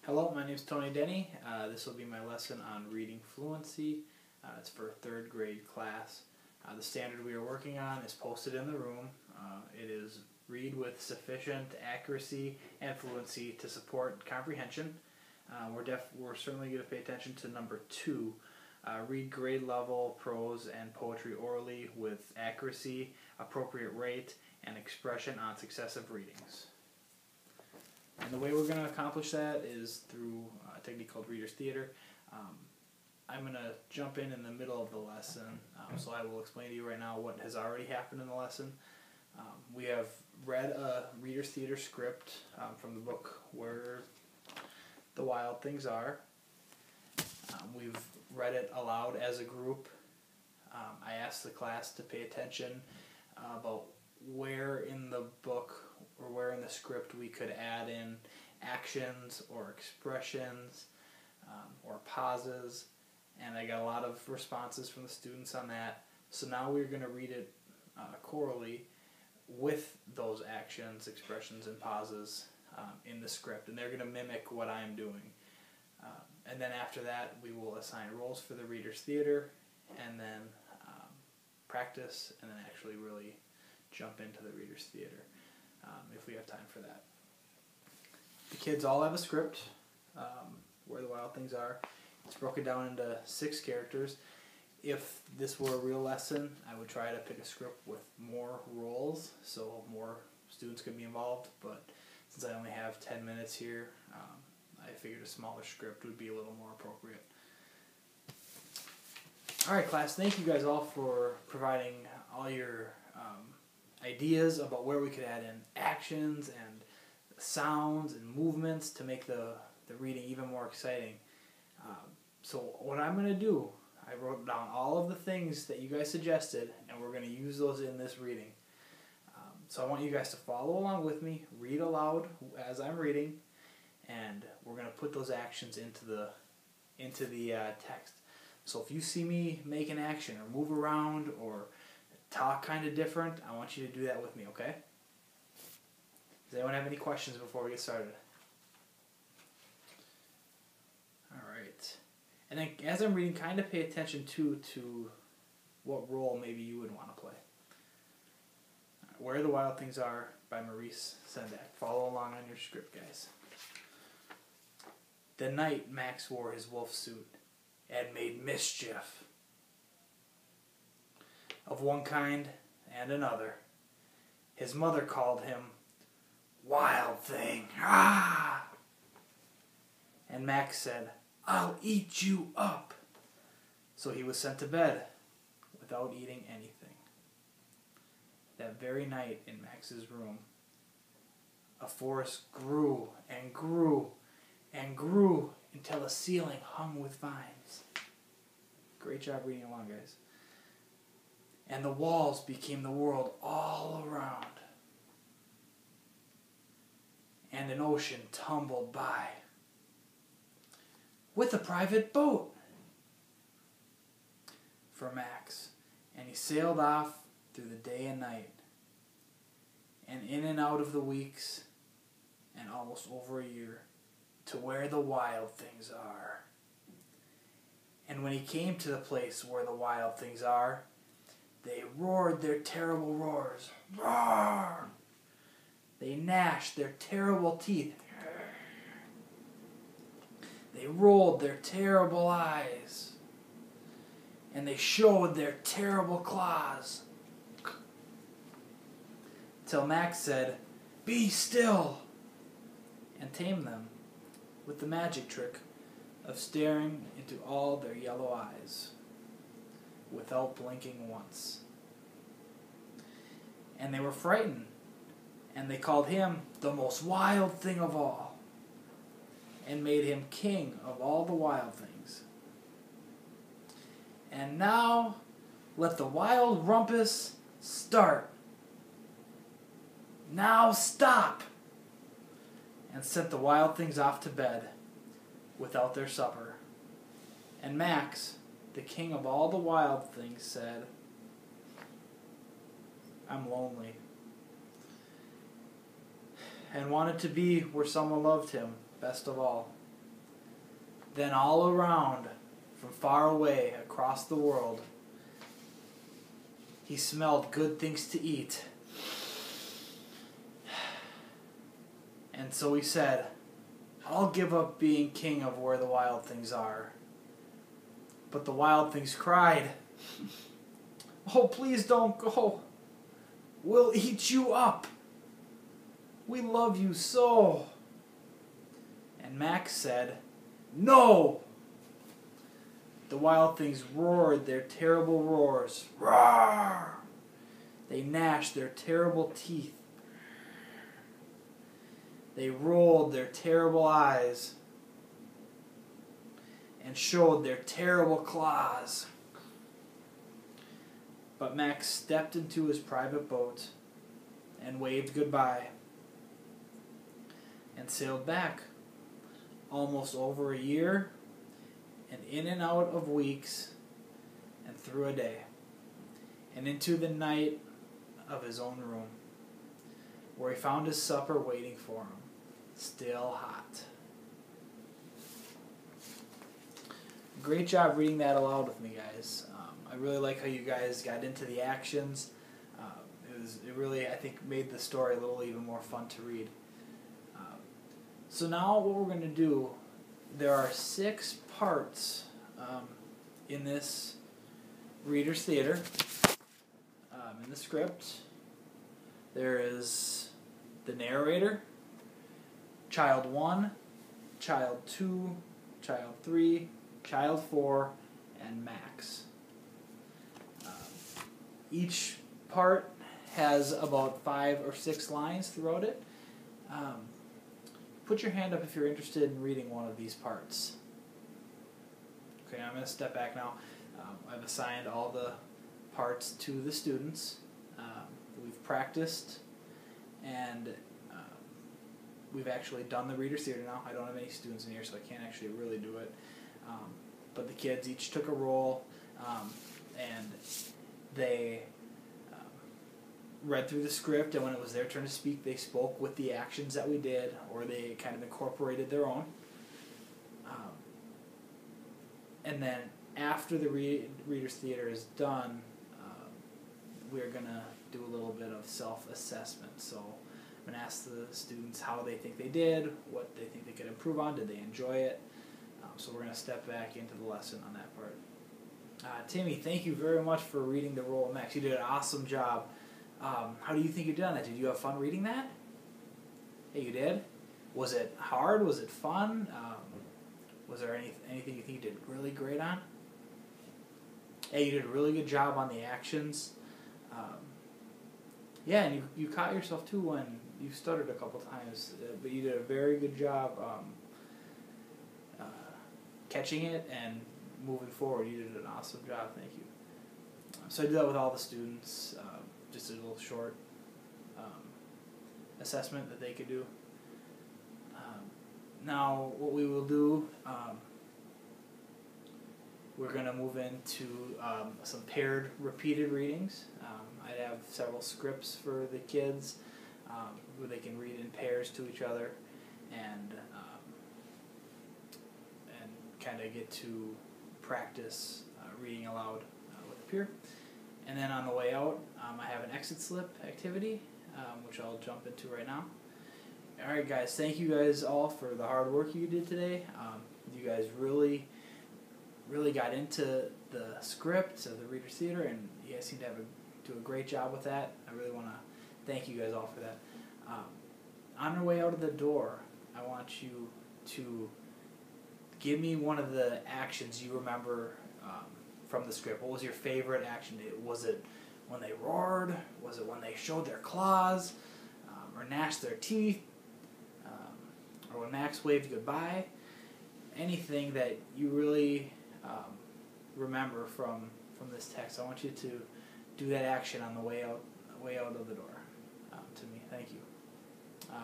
Hello, my name is Tony Denny. This will be my lesson on reading fluency. It's for a third grade class. The standard we are working on is posted in the room. It is read with sufficient accuracy and fluency to support comprehension. We're certainly going to pay attention to number 2. Read grade level prose and poetry orally with accuracy, appropriate rate, and expression on successive readings. And the way we're going to accomplish that is through a technique called Reader's Theater. I'm going to jump in the middle of the lesson, so I will explain to you right now what has already happened in the lesson. We have read a Reader's Theater script from the book Where the Wild Things Are. We've read it aloud as a group. I asked the class to pay attention about where in the book or where in the script we could add in actions or expressions or pauses, and I got a lot of responses from the students on that. So now we're going to read it chorally with those actions, expressions, and pauses in the script, and they're going to mimic what I'm doing. And then after that we will assign roles for the Reader's Theater, and then practice, and then actually really jump into the Reader's Theater if we have time for that. The kids all have a script, Where the Wild Things Are. It's broken down into 6 characters. If this were a real lesson, I would try to pick a script with more roles so more students could be involved, but since I only have 10 minutes here, I figured a smaller script would be a little more appropriate. Alright class, thank you guys all for providing all your ideas about where we could add in actions and sounds and movements to make the reading even more exciting. So what I'm going to do, I wrote down all of the things that you guys suggested, and we're going to use those in this reading. So I want you guys to follow along with me, read aloud as I'm reading, and we're going to put those actions into the text. So if you see me make an action or move around or talk kind of different, I want you to do that with me, okay? Does anyone have any questions before we get started? Alright. And then as I'm reading, kind of pay attention to what role maybe you would want to play. Right, Where the Wild Things Are by Maurice Sendak. Follow along on your script, guys. The night Max wore his wolf suit and made mischief of one kind and another. His mother called him Wild Thing. Ah! And Max said, I'll eat you up. So he was sent to bed without eating anything. That very night in Max's room, a forest grew and grew and grew until the ceiling hung with vines. Great job reading along, guys. And the walls became the world all around. And an ocean tumbled by with a private boat for Max. And he sailed off through the day and night, and in and out of the weeks, and almost over a year, to where the wild things are. And when he came to the place where the wild things are, they roared their terrible roars. Roar! They gnashed their terrible teeth. They rolled their terrible eyes. And they showed their terrible claws. Till Max said, Be still! And tamed them with the magic trick of staring into all their yellow eyes without blinking once. And they were frightened, and they called him the most wild thing of all, and made him king of all the wild things. And now let the wild rumpus start. Now stop! And sent the wild things off to bed without their supper. And Max, the king of all the wild things, said, I'm lonely. And wanted to be where someone loved him best of all. Then all around, from far away, across the world, he smelled good things to eat. And so he said, I'll give up being king of where the wild things are. But the wild things cried, oh, please don't go. We'll eat you up. We love you so. And Max said, no. The wild things roared their terrible roars. Roar! They gnashed their terrible teeth. They rolled their terrible eyes and showed their terrible claws. But Max stepped into his private boat and waved goodbye and sailed back, almost over a year, and in and out of weeks, and through a day, and into the night of his own room, where he found his supper waiting for him, still hot. Great job reading that aloud with me, guys. I really like how you guys got into the actions. It really, I think, made the story a little even more fun to read. So now what we're going to do, there are 6 parts in this Reader's Theater. In the script, there is the narrator, Child 1, Child 2, Child 3, Child 4, and Max. Each part has about 5 or 6 lines throughout it. Put your hand up if you're interested in reading one of these parts. Okay, I'm going to step back now. I've assigned all the parts to the students. We've practiced, and we've actually done the Reader's Theater now. I don't have any students in here, so I can't actually really do it. But the kids each took a role, and they read through the script, and when it was their turn to speak, they spoke with the actions that we did, or they kind of incorporated their own. And then after the Reader's Theater is done, we're going to do a little bit of self-assessment. So I'm going to ask the students how they think they did, what they think they could improve on, did they enjoy it. So we're going to step back into the lesson on that part. Timmy, thank you very much for reading the role of Max. You did an awesome job. How do you think you did on that? Did you have fun reading that? Hey, you did? Was it hard? Was it fun? Was there anything you think you did really great on? Hey, you did a really good job on the actions. Yeah, and you caught yourself too when you stuttered a couple times, but you did a very good job catching it and moving forward. You did an awesome job, thank you. So I did that with all the students, just a little short assessment that they could do. Now what we will do, we're going to move into some paired repeated readings. I have several scripts for the kids where they can read in pairs to each other and kind of get to practice reading aloud with a peer. And then on the way out, I have an exit slip activity, which I'll jump into right now. Alright guys, thank you guys all for the hard work you did today. You guys really got into the script of the Reader's Theater, and you guys seem to do a great job with that. I really want to thank you guys all for that. On your way out of the door, I want you to give me one of the actions you remember from the script. What was your favorite action? Was it when they roared? Was it when they showed their claws? Or gnashed their teeth? Or when Max waved goodbye? Anything that you really remember from this text, I want you to do that action on the way out of the door to me. Thank you.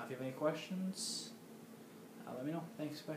If you have any questions, let me know. Thanks. Bye.